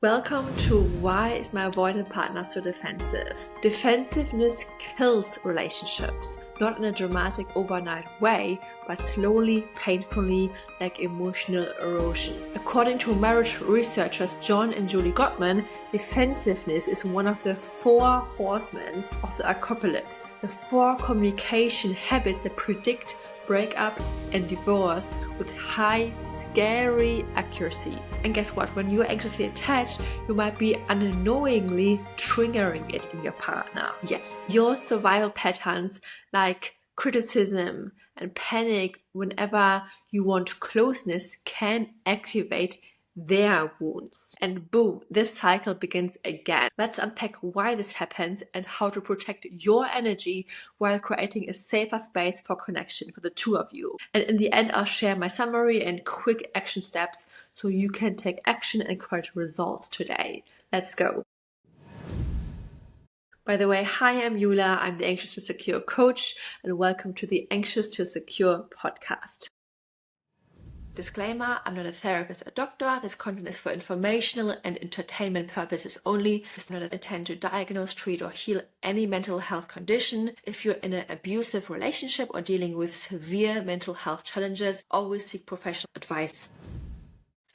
Welcome to Why is my avoidant partner so defensive? Defensiveness kills relationships, not in a dramatic overnight way, but slowly, painfully, like emotional erosion. According to marriage researchers John and Julie Gottman, defensiveness is one of the four horsemen of the apocalypse, the four communication habits that predict breakups and divorce with high, scary accuracy. And guess what? When you're anxiously attached, you might be unknowingly triggering it in your partner. Yes, your survival patterns like criticism and panic whenever you want closeness can activate their wounds. And boom, this cycle begins again. Let's unpack why this happens and how to protect your energy while creating a safer space for connection for the two of you. And in the end, I'll share my summary and quick action steps so you can take action and create results today. Let's go. By the way, hi, I'm Jula. I'm the Anxious to Secure coach, and welcome to the Anxious to Secure podcast. Disclaimer, I'm not a therapist or doctor. This content is for informational and entertainment purposes only. It's not intended to diagnose, treat, or heal any mental health condition. If you're in an abusive relationship or dealing with severe mental health challenges, always seek professional advice.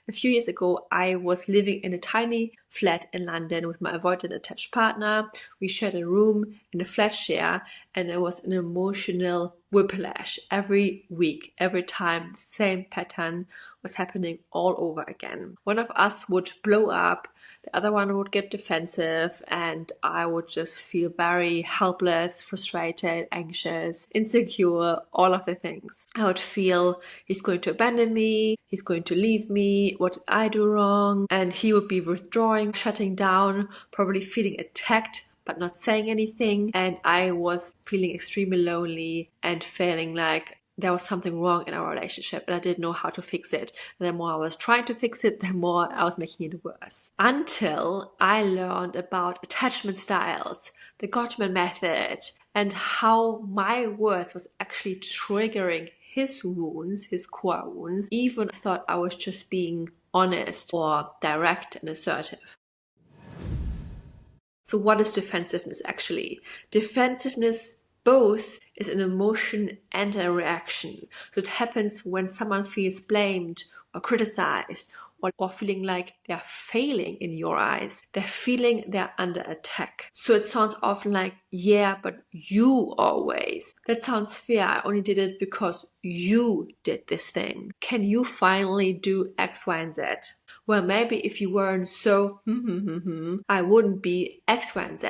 A few years ago, I was living in a tiny flat in London with my avoidant attached partner. We shared a room in a flat share, and it was an emotional whiplash every week, every time. The same pattern was happening all over again. One of us would blow up, the other one would get defensive, and I would just feel very helpless, frustrated, anxious, insecure, all of the things. I would feel he's going to abandon me, he's going to leave me, what did I do wrong? And he would be withdrawing, shutting down, probably feeling attacked but not saying anything. And I was feeling extremely lonely and feeling like there was something wrong in our relationship, and I didn't know how to fix it. And the more I was trying to fix it, the more I was making it worse. Until I learned about attachment styles, the Gottman method, and how my words was actually triggering his wounds, his core wounds. Even I thought I was just being honest or direct and assertive. So what is defensiveness actually? Defensiveness both is an emotion and a reaction. So it happens when someone feels blamed or criticized or feeling like they're failing in your eyes. They're feeling they're under attack. So it sounds often like, yeah, but you always. That sounds fair. I only did it because you did this thing. Can you finally do X, Y, and Z? Well, maybe if you weren't so I wouldn't be X, Y, and Z.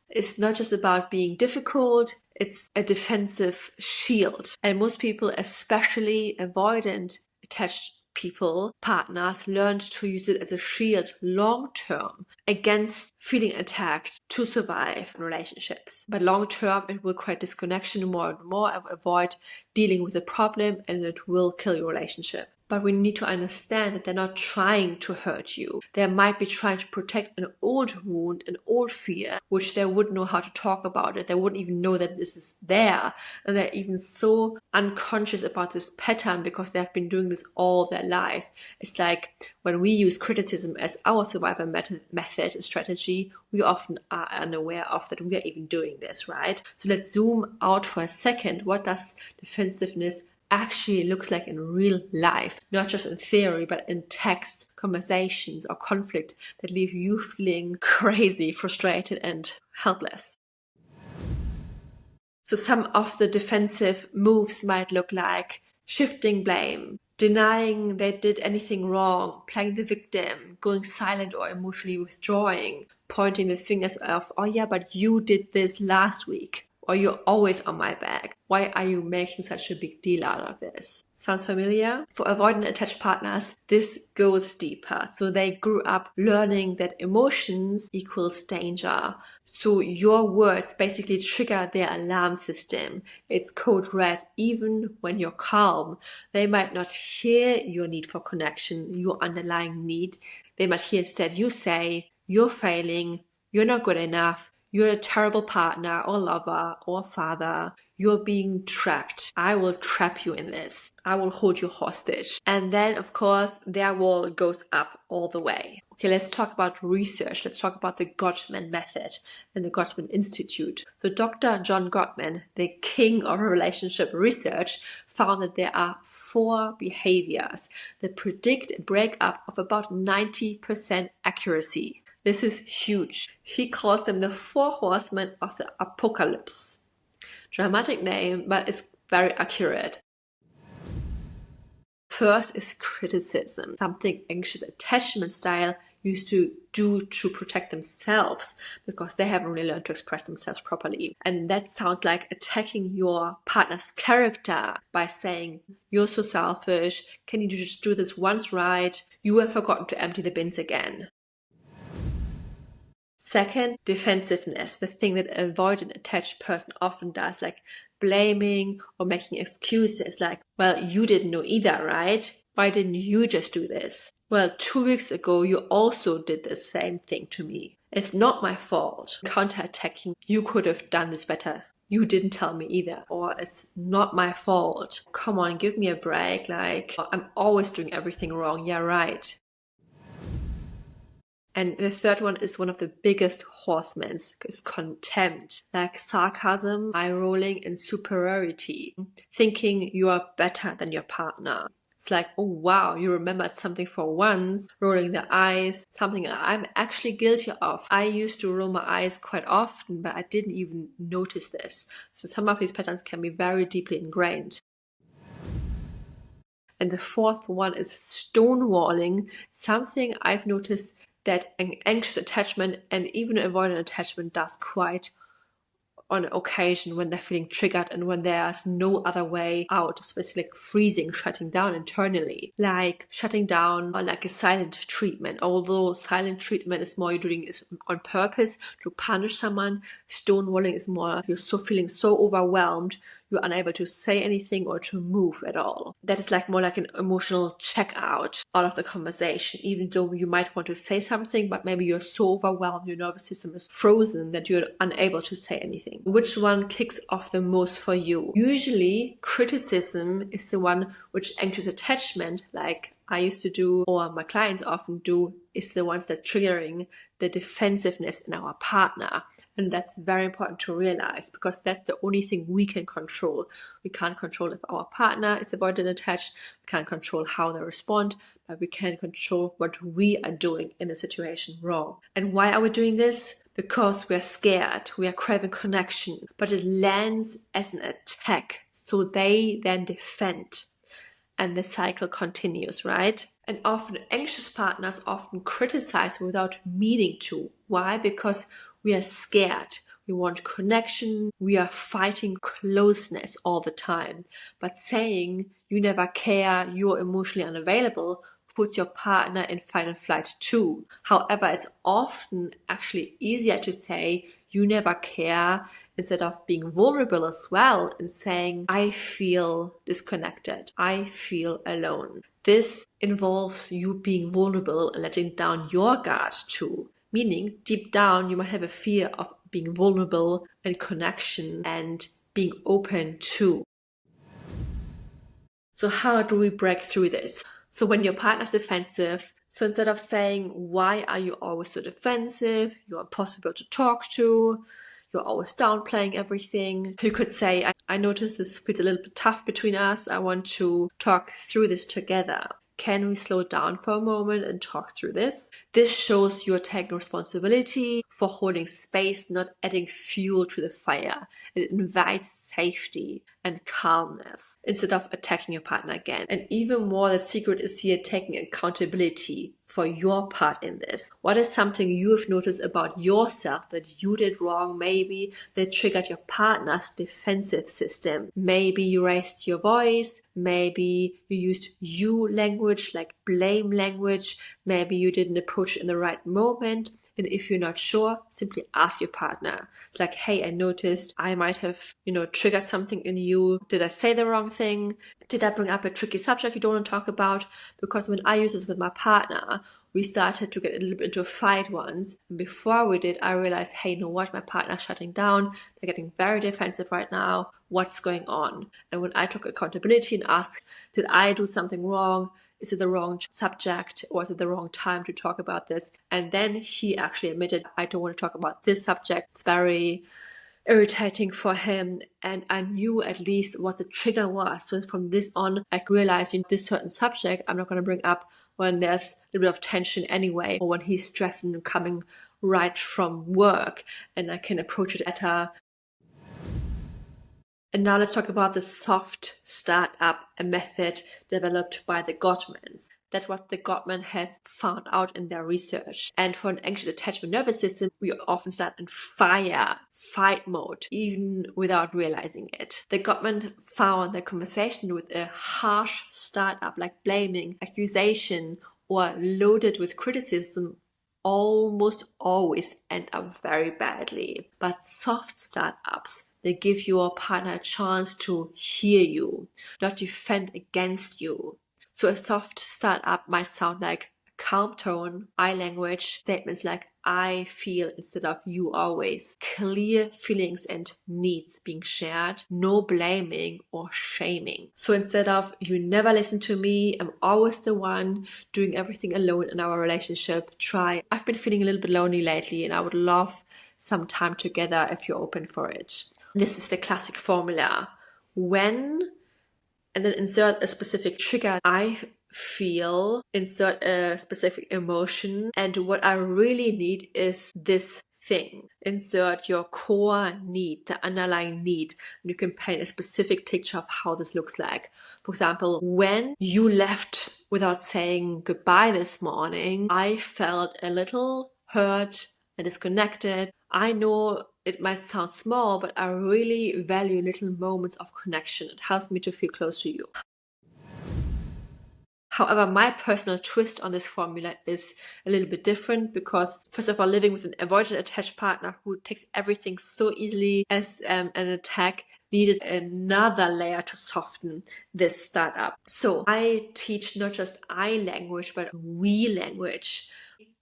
It's not just about being difficult, it's a defensive shield. And most people, especially avoidant attached people, partners, learned to use it as a shield long term against feeling attacked to survive in relationships. But long term, it will create disconnection more and more, avoid dealing with the problem, and it will kill your relationship. But we need to understand that they're not trying to hurt you. They might be trying to protect an old wound, an old fear, which they wouldn't know how to talk about it. They wouldn't even know that this is there. And they're even so unconscious about this pattern because they have been doing this all their life. It's like when we use criticism as our survival method and strategy, we often are unaware of that we are even doing this, right? So let's zoom out for a second. What does defensiveness actually looks like in real life, not just in theory, but in text, conversations, or conflict that leave you feeling crazy, frustrated, and helpless. So some of the defensive moves might look like shifting blame, denying they did anything wrong, playing the victim, going silent or emotionally withdrawing, pointing the fingers of, oh yeah, but you did this last week. Or you're always on my back. Why are you making such a big deal out of this? Sounds familiar? For avoidant attached partners, this goes deeper. So they grew up learning that emotions equals danger. So your words basically trigger their alarm system. It's code red even when you're calm. They might not hear your need for connection, your underlying need. They might hear instead you say, you're failing, you're not good enough, you're a terrible partner or lover or father. You're being trapped. I will trap you in this. I will hold you hostage. And then, of course, their wall goes up all the way. Okay, let's talk about research. Let's talk about the Gottman method and the Gottman Institute. So Dr. John Gottman, the king of relationship research, found that there are 4 behaviors that predict a breakup of about 90% accuracy. This is huge. He called them the Four Horsemen of the Apocalypse. Dramatic name, but it's very accurate. First is criticism, something anxious attachment style used to do to protect themselves because they haven't really learned to express themselves properly. And that sounds like attacking your partner's character by saying, you're so selfish, can you just do this once right? You have forgotten to empty the bins again. Second, defensiveness, the thing that an avoidant attached person often does, like blaming or making excuses like, well, you didn't know either, right? Why didn't you just do this? Well, 2 weeks ago, you also did the same thing to me. It's not my fault. Counterattacking, you could have done this better. You didn't tell me either. Or it's not my fault. Come on, give me a break. Like, I'm always doing everything wrong. Yeah, right. And the third one is one of the biggest horsemen, is contempt, like sarcasm, eye-rolling, and superiority, thinking you are better than your partner. It's like, oh wow, you remembered something for once, rolling the eyes, something I'm actually guilty of. I used to roll my eyes quite often, but I didn't even notice this. So some of these patterns can be very deeply ingrained. And the fourth one is stonewalling, something I've noticed that an anxious attachment and even avoidant attachment does quite on occasion when they're feeling triggered and when there's no other way out, especially like freezing, shutting down internally, like shutting down or like a silent treatment. Although silent treatment is more you're doing is on purpose to punish someone, stonewalling is more you're so feeling so overwhelmed you're unable to say anything or to move at all. That is like more like an emotional check out of the conversation, even though you might want to say something, but maybe you're so overwhelmed, your nervous system is frozen that you're unable to say anything. Which one kicks off the most for you? Usually criticism is the one which anxious attachment, like I used to do, or my clients often do, is the ones that triggering the defensiveness in our partner. And that's very important to realize because that's the only thing we can control. We can't control if our partner is avoidant attached. We can't control how they respond, but we can control what we are doing in the situation wrong. And why are we doing this? Because we're scared, we are craving connection, but it lands as an attack. So they then defend. And the cycle continues, right? And often anxious partners often criticize without meaning to. Why? Because we are scared. We want connection. We are fighting closeness all the time. But saying you never care, you're emotionally unavailable, puts your partner in fight and flight too. However, it's often actually easier to say you never care instead of being vulnerable as well and saying, I feel disconnected. I feel alone. This involves you being vulnerable and letting down your guard too. Meaning, deep down, you might have a fear of being vulnerable and connection and being open too. So how do we break through this? So when your partner's defensive, so instead of saying, why are you always so defensive? You're impossible to talk to. You're always downplaying everything. You could say, I notice this feels a little bit tough between us. I want to talk through this together. Can we slow down for a moment and talk through this? This shows you're taking responsibility for holding space, not adding fuel to the fire. It invites safety and calmness instead of attacking your partner again. And even more, the secret is here taking accountability for your part in this. What is something you have noticed about yourself that you did wrong? Maybe that triggered your partner's defensive system. Maybe you raised your voice. Maybe you used you language, like blame language. Maybe you didn't approach it in the right moment. And if you're not sure, simply ask your partner. It's like, hey, I noticed I might have, triggered something in you. Did I say the wrong thing? Did I bring up a tricky subject you don't want to talk about? Because when I used this with my partner, we started to get a little bit into a fight once. And before we did, I realized, hey, you know what? My partner's shutting down. They're getting very defensive right now. What's going on? And when I took accountability and asked, did I do something wrong? is it the wrong subject, or is it the wrong time to talk about this? And then he actually admitted, I don't want to talk about this subject. It's very irritating for him, and I knew at least what the trigger was. So from this on, I realized this certain subject I'm not going to bring up when there's a bit of tension anyway, or when he's stressed and coming right from work, and I can approach it better. And now let's talk about the soft startup, a method developed by the Gottmans. That's what the Gottman has found out in their research. And for an anxious attachment nervous system, we often start in fight mode, even without realizing it. The Gottman found that conversation with a harsh startup, like blaming, accusation, or loaded with criticism, almost always end up very badly. But soft startups, they give your partner a chance to hear you, not defend against you. So a soft startup might sound like a calm tone, I language, statements like I feel instead of you always, clear feelings and needs being shared, no blaming or shaming. So instead of you never listen to me, I'm always the one doing everything alone in our relationship, try I've been feeling a little bit lonely lately and I would love some time together if you're open for it. This is the classic formula. When, and then insert a specific trigger. I feel, insert a specific emotion, and what I really need is this thing. Insert your core need, the underlying need, and you can paint a specific picture of how this looks like. For example, when you left without saying goodbye this morning, I felt a little hurt and disconnected. I know it might sound small, but I really value little moments of connection. It helps me to feel close to you. However, my personal twist on this formula is a little bit different because, first of all, living with an avoidant attached partner who takes everything so easily as an attack needed another layer to soften this startup. So I teach not just I language, but we language.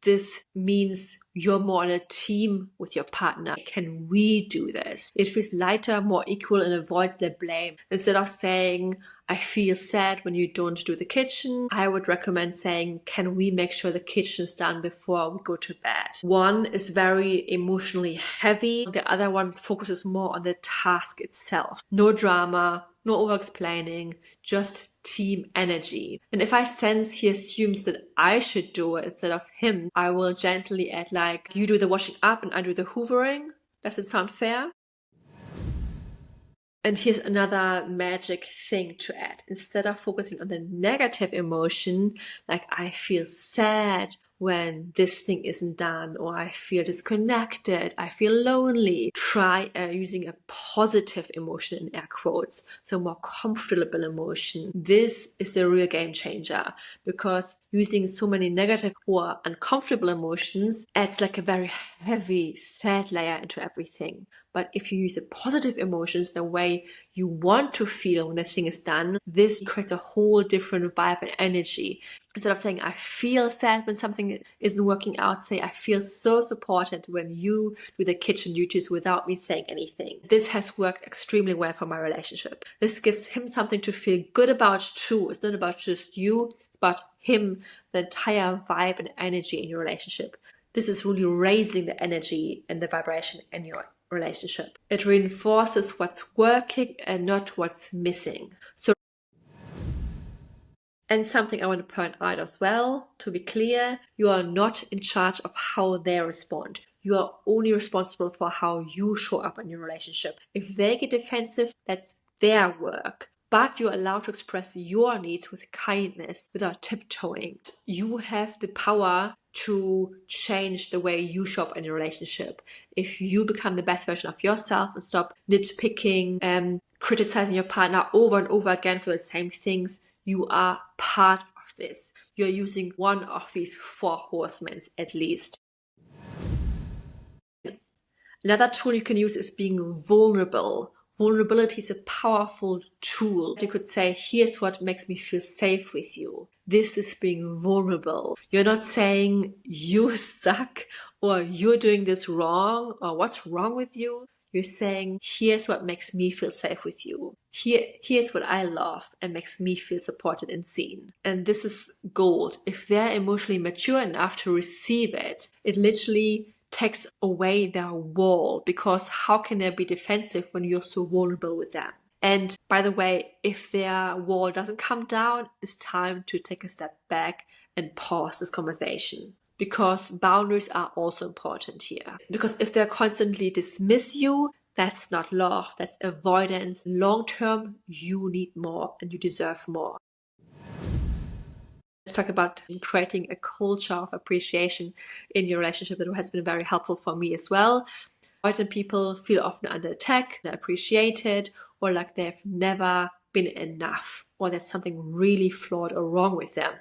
This means you're more on a team with your partner. Can we do this? It feels lighter, more equal, and avoids the blame. Instead of saying, I feel sad when you don't do the kitchen, I would recommend saying, can we make sure the kitchen is done before we go to bed? One is very emotionally heavy. The other one focuses more on the task itself. No drama, no over-explaining, just team energy. And if I sense he assumes that I should do it instead of him, I will gently add like, you do the washing up and I do the hoovering. Does it sound fair? And here's another magic thing to add. Instead of focusing on the negative emotion, like I feel sad when this thing isn't done, or I feel disconnected, I feel lonely, try using a positive emotion in air quotes, so more comfortable emotion. This is a real game changer because using so many negative or uncomfortable emotions adds like a very heavy, sad layer into everything. But if you use the positive emotions the way you want to feel when the thing is done, this creates a whole different vibe and energy. Instead of saying, I feel sad when something isn't working out, say, I feel so supported when you do the kitchen duties without me saying anything. This has worked extremely well for my relationship. This gives him something to feel good about too. It's not about just you, it's about him, the entire vibe and energy in your relationship. This is really raising the energy and the vibration in your relationship. It reinforces what's working and not what's missing. And something I want to point out as well, to be clear, you are not in charge of how they respond. You are only responsible for how you show up in your relationship. If they get defensive, that's their work. But you're allowed to express your needs with kindness without tiptoeing. You have the power to change the way you show up in your relationship. If you become the best version of yourself and stop nitpicking and criticizing your partner over and over again for the same things, you are part of this. You're using one of these four horsemen at least. Another tool you can use is being vulnerable. Vulnerability is a powerful tool. You could say, here's what makes me feel safe with you. This is being vulnerable. You're not saying you suck or you're doing this wrong or what's wrong with you. You're saying, here's what makes me feel safe with you. Here's what I love and makes me feel supported and seen. And this is gold. If they're emotionally mature enough to receive it, it literally takes away their wall, because how can they be defensive when you're so vulnerable with them? And by the way, if their wall doesn't come down, it's time to take a step back and pause this conversation. Because boundaries are also important here. Because if they constantly dismiss you, that's not love, that's avoidance. Long term, you need more and you deserve more. Let's talk about creating a culture of appreciation in your relationship. That has been very helpful for me as well. Avoidant people feel often under attack, they're appreciated, or like they've never been enough, or there's something really flawed or wrong with them.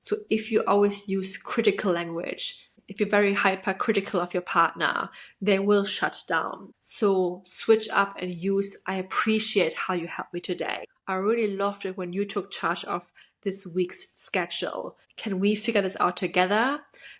So if you always use critical language, if you're very hypercritical of your partner, they will shut down. So switch up and use, I appreciate how you helped me today. I really loved it when you took charge of this week's schedule. Can we figure this out together?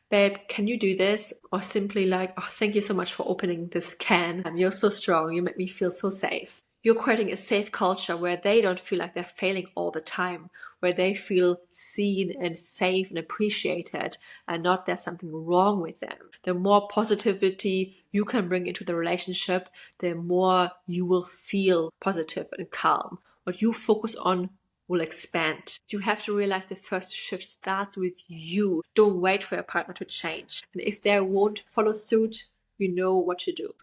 Babe, can you do this? Or simply like, oh, thank you so much for opening this can. You're so strong. You make me feel so safe. You're creating a safe culture where they don't feel like they're failing all the time, where they feel seen and safe and appreciated, and not there's something wrong with them. The more positivity you can bring into the relationship, the more you will feel positive and calm. What you focus on will expand. You have to realize the first shift starts with you. Don't wait for your partner to change. And if they won't follow suit, you know what to do.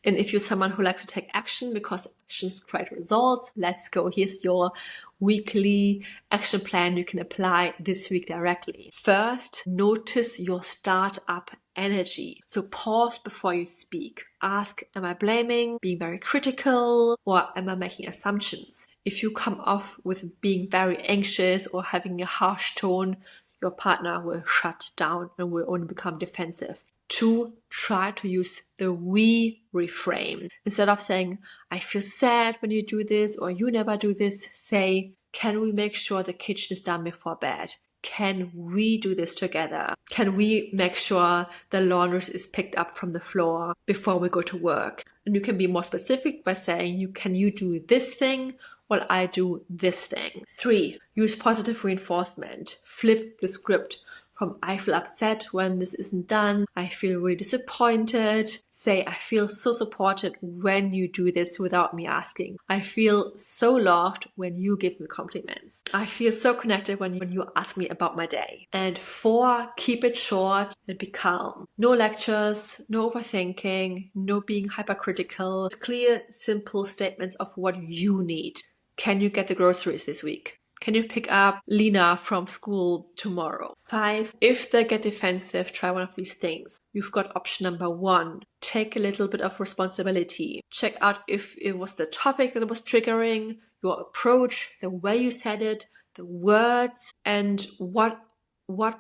And if you're someone who likes to take action because actions create results, let's go. Here's your weekly action plan you can apply this week directly. First, notice your startup energy. So pause before you speak. Ask, am I blaming, being very critical, or am I making assumptions? If you come off with being very anxious or having a harsh tone, your partner will shut down and will only become defensive. 2, try to use the we reframe. Instead of saying, I feel sad when you do this, or you never do this, say, can we make sure the kitchen is done before bed? Can we do this together? Can we make sure the laundry is picked up from the floor before we go to work? And you can be more specific by saying, can you do this thing while I do this thing? 3, use positive reinforcement. Flip the script. From I feel upset when this isn't done, I feel really disappointed. Say, I feel so supported when you do this without me asking. I feel so loved when you give me compliments. I feel so connected when you ask me about my day. And 4, keep it short and be calm. No lectures, no overthinking, no being hypercritical. Clear, simple statements of what you need. Can you get the groceries this week? Can you pick up Lena from school tomorrow? 5, if they get defensive, try one of these things. You've got option number 1. Take a little bit of responsibility. Check out if it was the topic that was triggering, your approach, the way you said it, the words, and what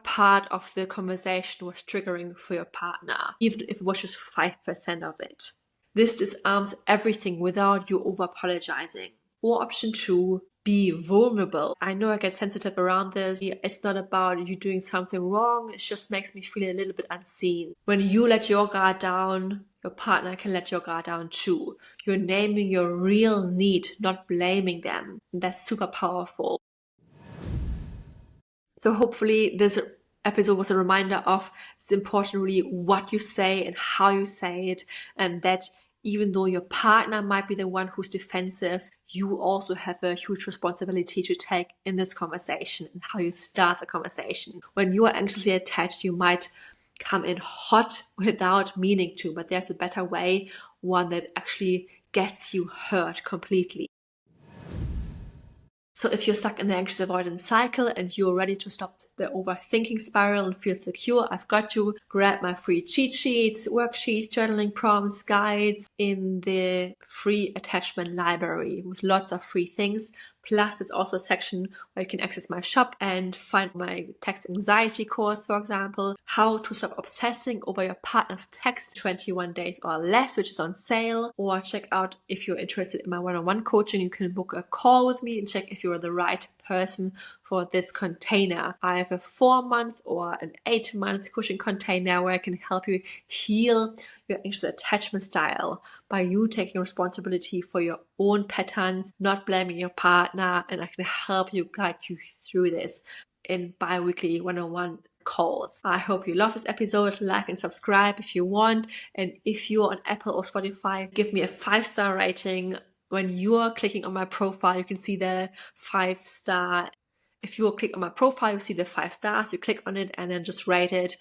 part of the conversation was triggering for your partner, even if it was just 5% of it. This disarms everything without you over-apologizing. Or option 2, be vulnerable. I know I get sensitive around this. It's not about you doing something wrong. It just makes me feel a little bit unseen. When you let your guard down, your partner can let your guard down too. You're naming your real need, not blaming them. And that's super powerful. So hopefully this episode was a reminder of it's important really what you say and how you say it, and that even though your partner might be the one who's defensive, you also have a huge responsibility to take in this conversation and how you start the conversation. When you are anxiously attached, you might come in hot without meaning to, but there's a better way, one that actually gets you hurt completely. So if you're stuck in the anxious-avoidant cycle and you're ready to stop the overthinking spiral and feel secure, I've got you. Grab my free cheat sheets, worksheets, journaling prompts, guides in the free attachment library with lots of free things. Plus, there's also a section where you can access my shop and find my text anxiety course, for example, how to stop obsessing over your partner's text 21 days or less, which is on sale. Or check out if you're interested in my one-on-one coaching, you can book a call with me and check if you're the right person for this container. I have a 4-month or an 8-month coaching container where I can help you heal your anxious attachment style by you taking responsibility for your own patterns, not blaming your partner, and I can help you guide you through this in bi-weekly one-on-one calls. I hope you love this episode. Like and subscribe if you want, and if you're on Apple or Spotify, give me a 5-star rating. When you're clicking on my profile, you can see the 5-star. If you click on my profile, you see the 5 stars. You click on it and then just rate it.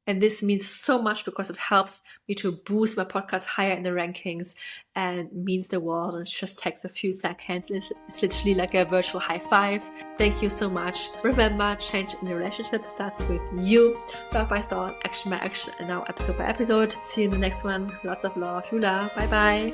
And this means so much because it helps me to boost my podcast higher in the rankings and means the world. And it just takes a few seconds. It's literally like a virtual high five. Thank you so much. Remember, change in the relationship starts with you. Thought by thought, action by action, and now episode by episode. See you in the next one. Lots of love. Jula. Bye bye.